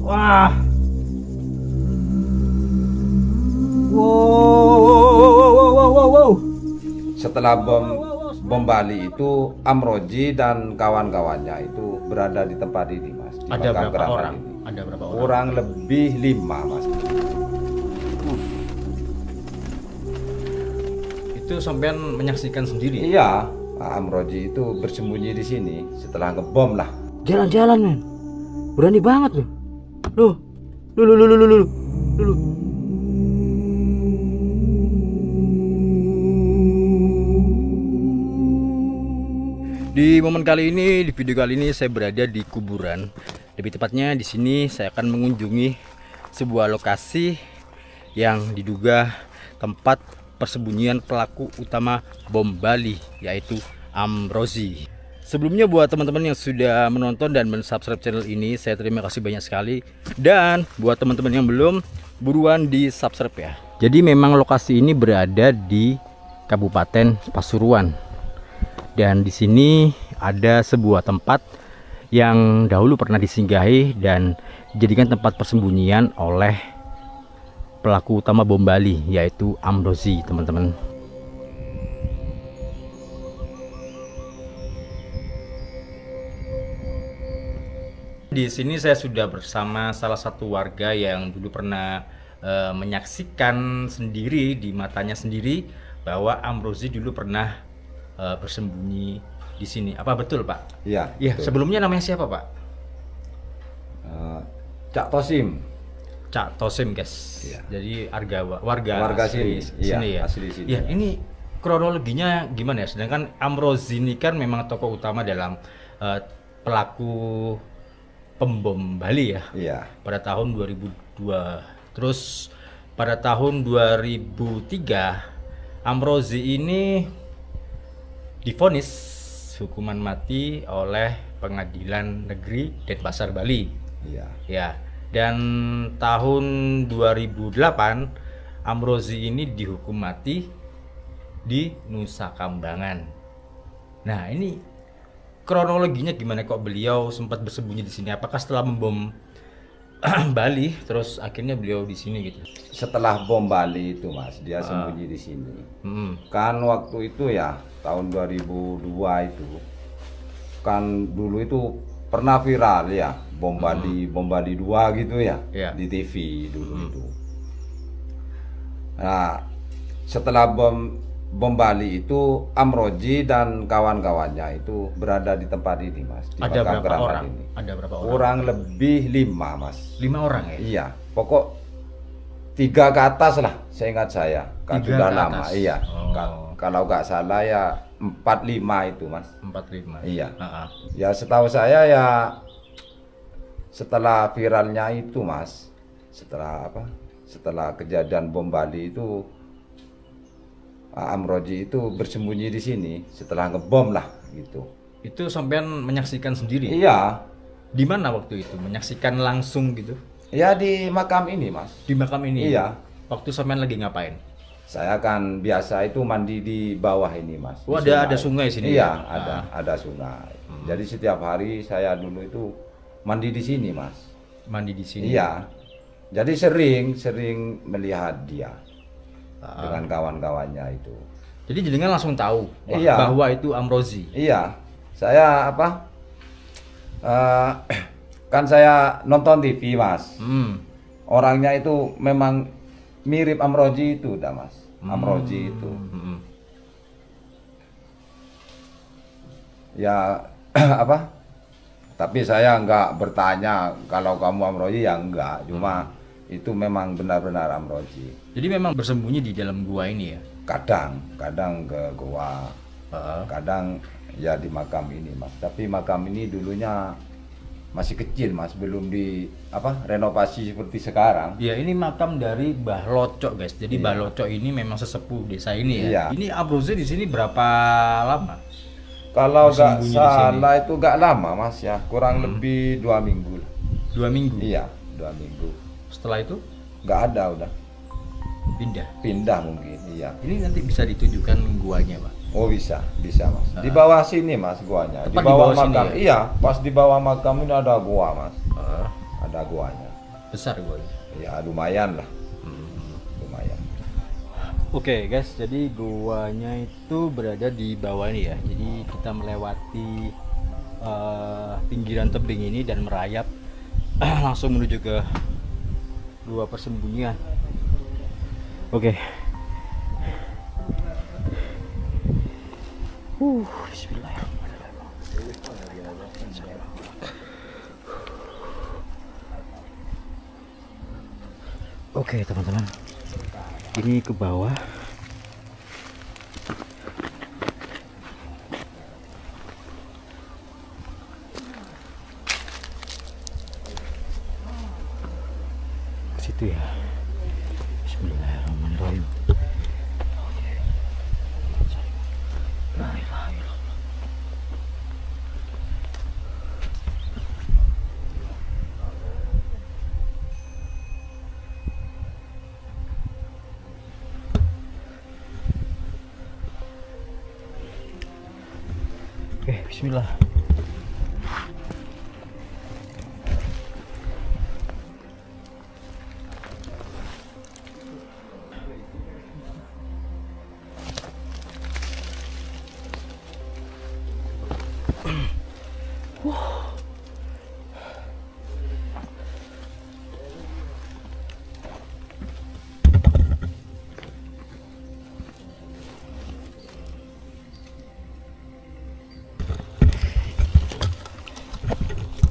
Wah. Wow. Setelah bom Bali itu, Amrozi dan kawan-kawannya itu berada di tempat ini, Mas. Di Ada Makam berapa Keramat orang? ini. Ada berapa orang? Kurang lebih 5, Mas. Itu sampean menyaksikan sendiri? Iya, Pak Amrozi itu bersembunyi di sini setelah ngebom lah. Jalan-jalan, men. Berani banget loh. Loh. Di momen kali ini, di video kali ini saya berada di kuburan. Lebih tepatnya di sini saya akan mengunjungi sebuah lokasi yang diduga tempat persembunyian pelaku utama bom Bali, yaitu Amrozi. Sebelumnya buat teman-teman yang sudah menonton dan mensubscribe channel ini, saya terima kasih banyak sekali. Dan buat teman-teman yang belum, buruan di subscribe ya. Jadi memang lokasi ini berada di Kabupaten Pasuruan. Dan di sini ada sebuah tempat yang dahulu pernah disinggahi dan dijadikan tempat persembunyian oleh pelaku utama bom Bali, yaitu Amrozi, teman-teman. Di sini saya sudah bersama salah satu warga yang dulu pernah menyaksikan sendiri di matanya sendiri bahwa Amrozi dulu pernah bersembunyi di sini. Apa betul, Pak? Iya. Iya. Sebelumnya namanya siapa, Pak? Cak Tosim. Cak Tosim, guys. Iya. Jadi warga sini. Sini ya. Asli sini. Ya, ini kronologinya gimana ya? Sedangkan Amrozi ini kan memang tokoh utama dalam pelaku pembom Bali ya. Iya. Pada tahun 2002. Terus pada tahun 2003 Amrozi ini divonis hukuman mati oleh Pengadilan Negeri Denpasar, Bali. Iya. Ya. Dan tahun 2008 Amrozi ini dihukum mati di Nusa Kambangan. Nah, ini kronologinya gimana kok beliau sempat bersembunyi di sini? Apakah setelah membom Bali terus akhirnya beliau di sini gitu? Setelah bom Bali itu, Mas, dia sembunyi di sini. Kan waktu itu ya, tahun 2002 itu kan dulu itu pernah viral ya, bom Bali 2 gitu ya, di TV dulu itu. Nah, setelah bom Bali itu, Amrozi dan kawan-kawannya itu berada di tempat ini, Mas. Di Ada Makam berapa Keramat orang? ini. Ada berapa orang? Kurang lebih 5, Mas. 5 orang ya? Iya, pokok 3 ke atas lah, saya ingat saya. Kan 3 sudah ke lama, atas? iya. Oh. Kalau nggak salah ya 4-5 itu, Mas. 4-5. Iya. Ya setahu saya ya setelah viralnya itu, Mas, setelah kejadian bom Bali itu, Amrozi itu bersembunyi di sini setelah ngebom lah gitu. Itu sampean menyaksikan sendiri? Iya. Di mana waktu itu? Menyaksikan langsung gitu? Ya di makam ini, Mas. Di makam ini? Iya. Waktu sampean lagi ngapain? Saya kan biasa itu mandi di bawah ini, Mas. Oh, ada sungai sini? Iya, ya? ada sungai. Jadi setiap hari saya dulu itu mandi di sini, Mas. Mandi di sini? Iya. Jadi sering melihat dia dengan kawan-kawannya itu. Jadi jenengan langsung tahu Iya. bahwa itu Amrozi? Iya. Saya kan saya nonton TV, Mas. Orangnya itu memang mirip Amrozi itu, dah, Mas. Amrozi itu. Ya tapi saya nggak bertanya kalau kamu Amrozi, ya enggak. Cuma itu memang benar-benar Amrozi. Jadi memang bersembunyi di dalam gua ini ya? Kadang ke gua, kadang ya di makam ini, Mas. Tapi makam ini dulunya masih kecil, Mas, belum di renovasi seperti sekarang. Ya, ini makam dari Mbah Locok, guys. Jadi Mbah Locok ini memang sesepuh desa ini ya. Ini Amrozi di sini berapa lama? Kalau nggak salah itu nggak lama, Mas, ya, kurang lebih 2 minggu. 2 minggu? Iya, 2 minggu. Setelah itu nggak ada, udah pindah mungkin. Iya. Ini nanti bisa ditunjukkan guanya, Pak? Oh, bisa, Mas. Di bawah sini, Mas, guanya. Tepat Di bawah sini makam. ya? Iya, pas di bawah makam ini ada gua, Mas. Ada guanya. Besar guanya. Ya lumayan lah. Lumayan. Oke guys, jadi guanya itu berada di bawah ini ya. Jadi kita melewati pinggiran tebing ini dan merayap langsung menuju ke gua persembunyian. Oke. Bismillahirrahmanirrahim. Oke teman-teman, ini ke bawah. Ke situ ya. Bismillahirrahmanirrahim. La ilaha illallah. Oke, bismillah.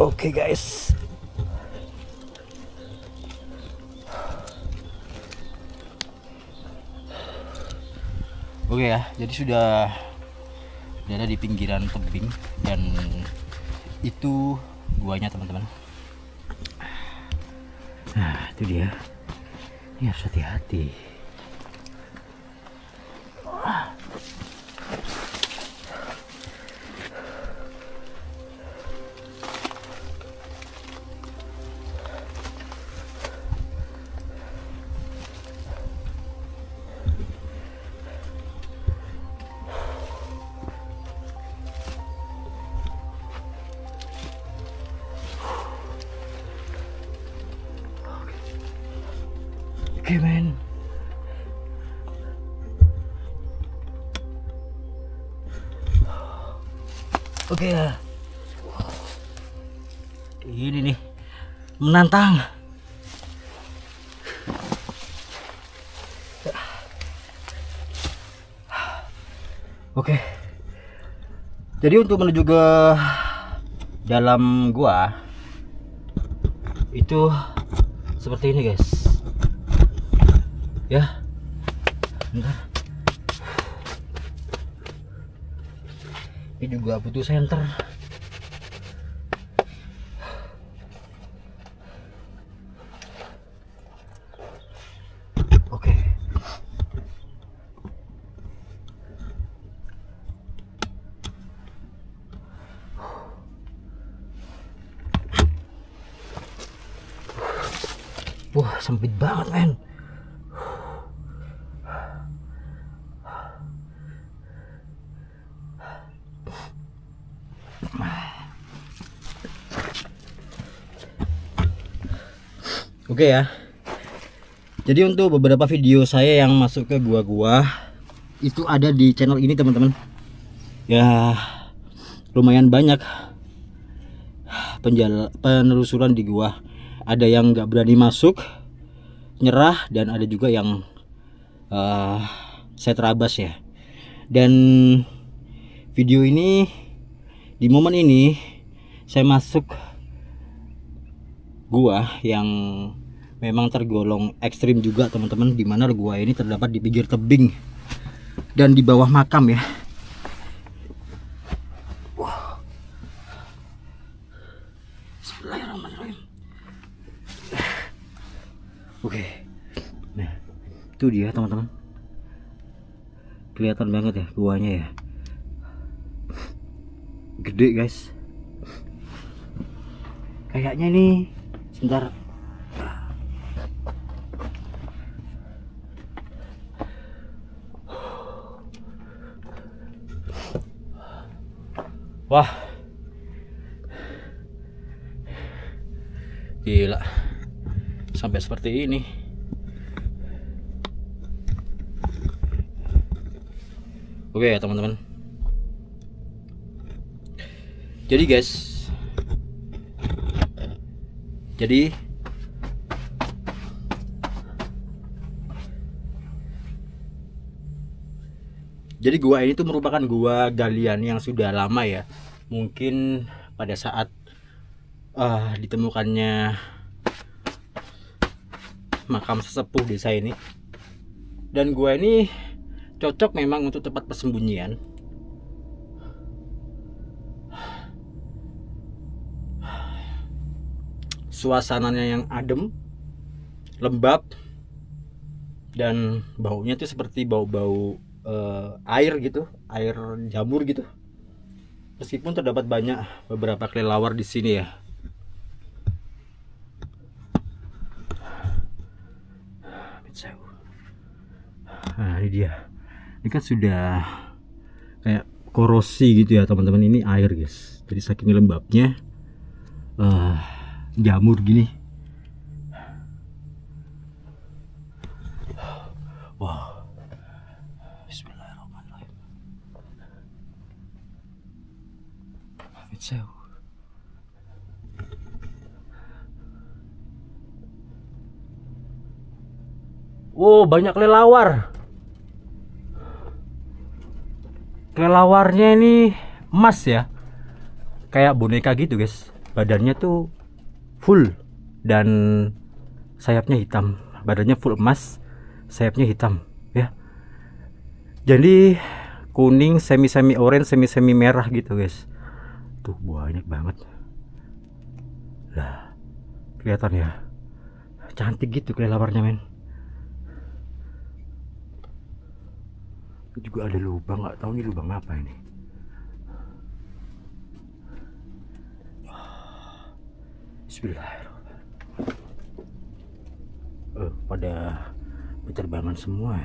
Oke guys, oke ya, jadi sudah berada di pinggiran tebing dan itu guanya teman-teman. Nah itu dia, ini harus hati-hati. Oke men, oke ya, ini nih menantang. Oke, jadi untuk menuju ke dalam gua itu seperti ini guys. Ya, bentar. Ini juga butuh senter. Oke. Wah, sempit banget men. Oke ya. Jadi untuk beberapa video saya yang masuk ke gua-gua itu ada di channel ini teman-teman. Ya lumayan banyak penelusuran di gua. Ada yang nggak berani masuk, nyerah, dan ada juga yang saya terabas ya. Dan video ini di momen ini saya masuk gua yang memang tergolong ekstrim juga teman-teman, dimana gua ini terdapat di pinggir tebing dan di bawah makam ya. Wah. Bismillahirrahmanirrahim. Oke, nah itu dia teman-teman, kelihatan banget ya guanya ya, gede guys. Kayaknya ini sebentar. Wah, gila. sampai seperti ini. Oke ya teman-teman. Jadi guys, jadi gua ini tuh merupakan gua galian yang sudah lama ya. Mungkin pada saat ditemukannya makam sesepuh desa ini, dan gua ini cocok memang untuk tempat persembunyian. Suasananya yang adem, lembab, dan baunya tuh seperti bau-bau air gitu, air jamur gitu. Meskipun terdapat beberapa kelelawar di sini ya. Nah, ini dia. Ini kan sudah kayak korosi gitu ya teman-teman. Ini air guys. Jadi saking lembabnya jamur gini. Wow. Bismillahirrahmanirrahim. Wow, banyak kelelawar. Kelelawarnya ini emas ya, kayak boneka gitu guys. Badannya tuh full dan sayapnya hitam. Badannya full emas, sayapnya hitam ya. Jadi kuning, semi orange, semi merah gitu guys. Tuh banyak banget. Lah, kelihatan ya, cantik gitu kelelawarnya men. Juga ada lubang, nggak tahu ini lubang apa ini. Bismillahirrahmanirrahim. Pada berterbangan semua.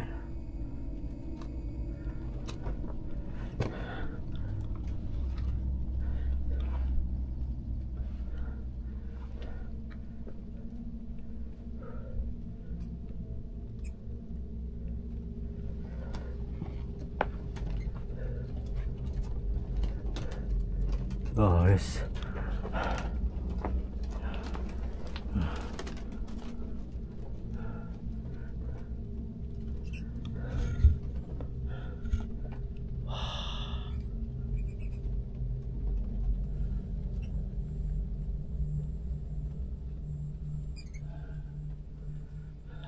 Oh yes.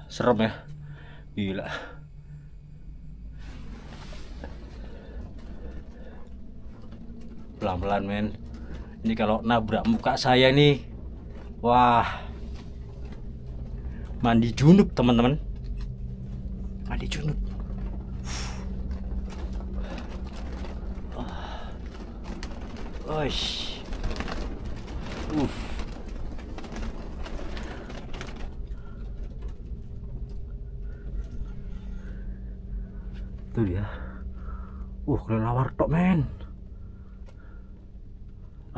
Serem ya, gila. Pelan-pelan men. Ini kalau nabrak muka saya nih, wah, mandi junub teman-teman. Mandi junub. Oish. Itu dia. Kelelawar tok men.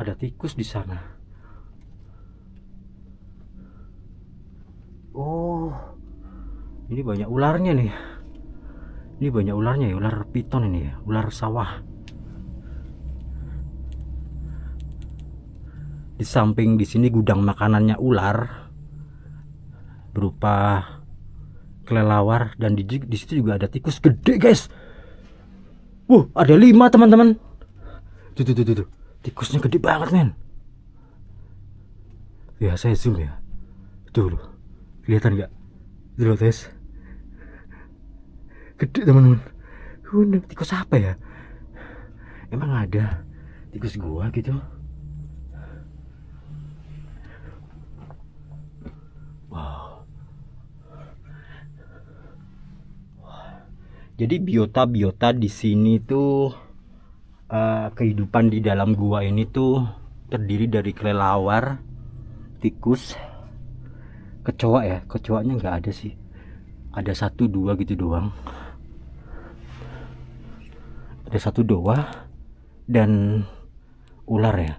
Ada tikus di sana. Oh, ini banyak ularnya nih. Ini banyak ularnya ya, ular piton ini ya, ular sawah. Di samping di sini gudang makanannya ular berupa kelelawar, dan di situ juga ada tikus gede guys. Ada 5 teman-teman. Tuh. Tikusnya gede banget men. Ya saya zoom ya. Tuh loh, kelihatan nggak? Itu loh guys, gede teman-teman. Tikus apa ya? Emang ada tikus gua gitu? Wow. Jadi biota di sini tuh, kehidupan di dalam gua ini tuh terdiri dari kelelawar, tikus, kecoa ya. Kecoanya nggak ada sih, ada 1-2 gitu doang. Ada 1-2 dan ular ya.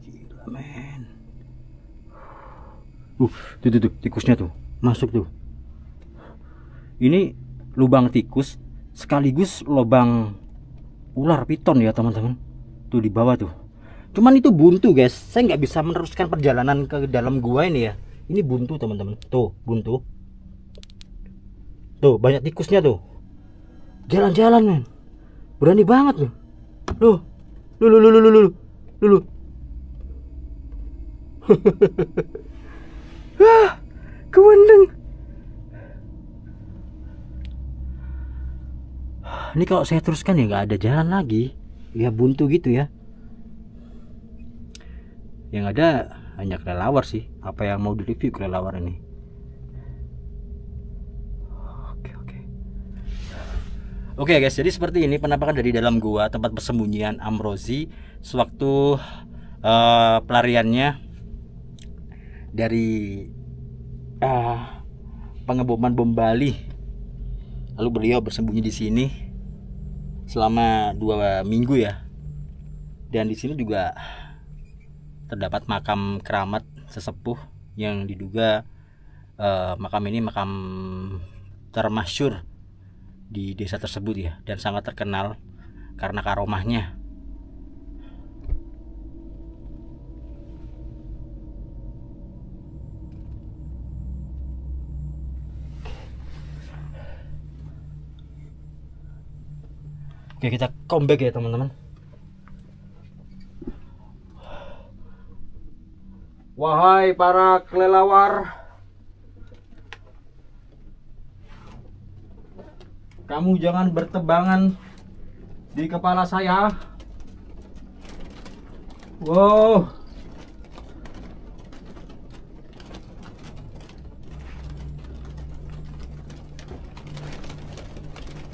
Gila men. Tuh, tikusnya tuh masuk tuh. Ini lubang tikus sekaligus lubang ular piton ya teman-teman. Tuh di bawah tuh. Cuman itu buntu guys. Saya nggak bisa meneruskan perjalanan ke dalam gua ini ya. Ini buntu teman-teman. Tuh buntu. Tuh banyak tikusnya tuh. Jalan-jalan men. Berani banget loh. Loh. Wah, kewendeng. Ini kalau saya teruskan ya nggak ada jalan lagi. Ya buntu gitu ya. Yang ada hanya kelelawar sih. Apa yang mau direview kelelawar ini? Oke guys, jadi seperti ini penampakan dari dalam gua tempat persembunyian Amrozi sewaktu pelariannya dari pengeboman bom Bali. Lalu beliau bersembunyi di sini selama 2 minggu ya. Dan di sini juga terdapat makam keramat sesepuh yang diduga makam ini makam termasyhur di desa tersebut ya, dan sangat terkenal karena karomahnya. Oke, kita comeback ya teman-teman. Wahai para kelelawar, kamu jangan bertebangan di kepala saya. Wow.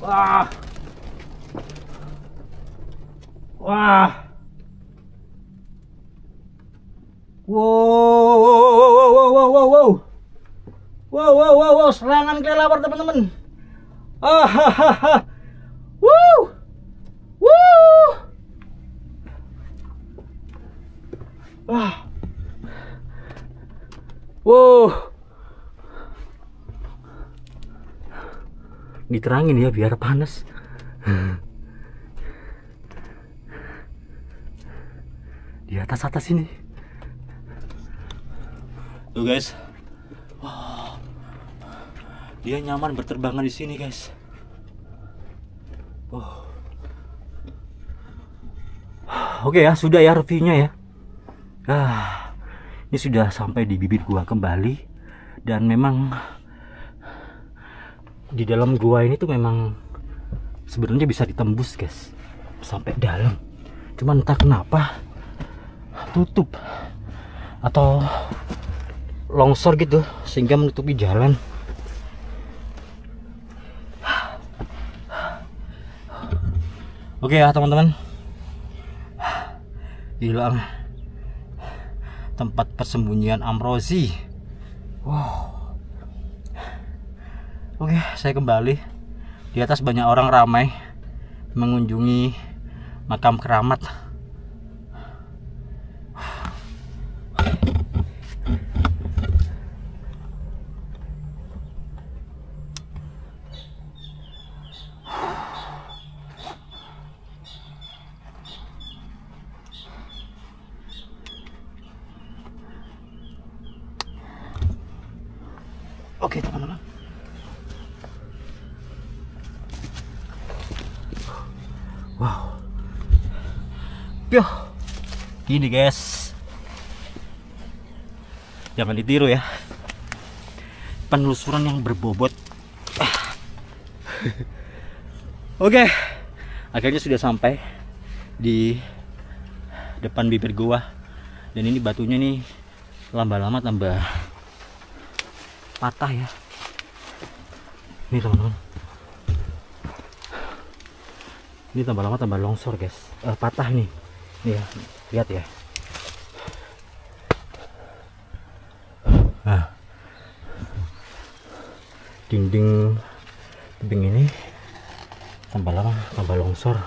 Wah. Wah. Wow, serangan kelelawar teman-teman. Diterangin ya biar panas. Di atas ini. Tuh guys. Wow. Dia nyaman berterbangan di sini guys. Oke ya, sudah ya reviewnya ya. Ini sudah sampai di bibir gua kembali. Dan memang di dalam gua ini tuh memang sebenarnya bisa ditembus guys sampai dalam. Cuman entah kenapa tutup atau longsor gitu sehingga menutupi jalan. Oke ya teman-teman, hilang tempat persembunyian Amrozi. Wow. Oke, saya kembali. Di atas banyak orang ramai mengunjungi makam keramat. Oke teman-teman. Wow. Piuh. Gini guys. Jangan ditiru ya. Penelusuran yang berbobot. Oke. Akhirnya sudah sampai di depan bibir gua. Dan ini batunya nih lama-lama tambah patah ya. Ini teman-teman. Ini tambah lama tambah longsor guys. Patah nih. Nih ya, lihat ya. Nah, dinding tebing ini tambah lama tambah longsor.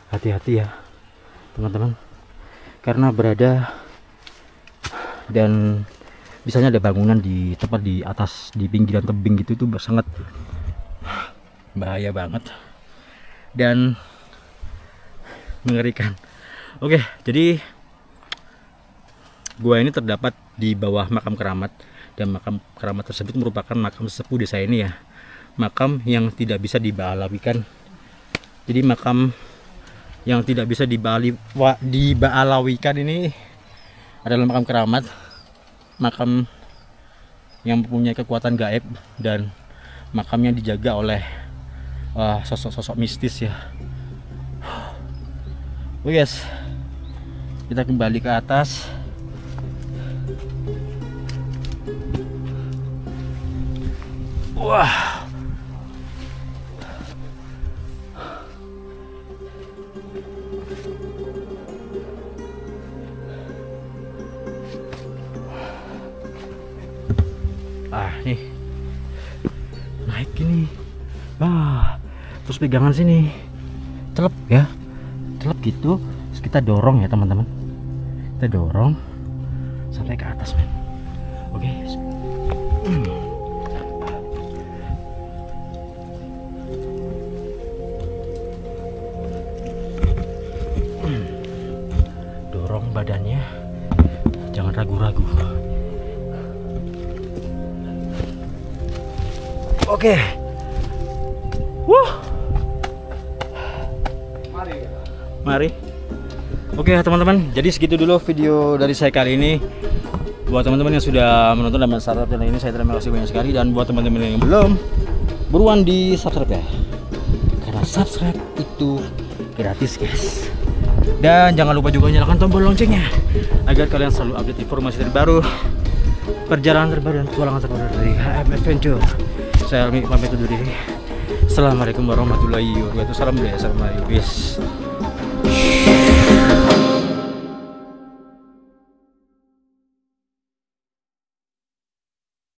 Hati-hati ya teman-teman, karena berada dan misalnya ada bangunan di tempat di atas di pinggiran tebing gitu, itu sangat bahaya banget dan mengerikan. Oke, jadi gua ini terdapat di bawah makam keramat, dan makam keramat tersebut merupakan makam sesepuh desa ini ya, makam yang tidak bisa diba'alawikan. Jadi makam yang tidak bisa diba'alawikan ini adalah makam keramat, makam yang mempunyai kekuatan gaib, dan makam yang dijaga oleh sosok-sosok mistis ya. Oke guys, kita kembali ke atas. Wah, nih naik gini, terus pegangan sini, celep ya, celep gitu. Terus kita dorong ya teman-teman, kita dorong sampai ke atas men. Oke. Dorong badannya, jangan ragu-ragu. Oke. Mari. Oke teman-teman, jadi segitu dulu video dari saya kali ini. Buat teman-teman yang sudah menonton dan subscribe channel ini, saya terima kasih banyak sekali. Dan buat teman-teman yang belum, buruan di subscribe ya, karena subscribe itu gratis guys. Dan jangan lupa juga nyalakan tombol loncengnya agar kalian selalu update informasi terbaru, perjalanan terbaru dan petualangan terbaru dari HM Adventure. Saya Almi pamit undur diri. Assalamualaikum warahmatullahi wabarakatuh. Salam budaya, salam Melayu. Peace.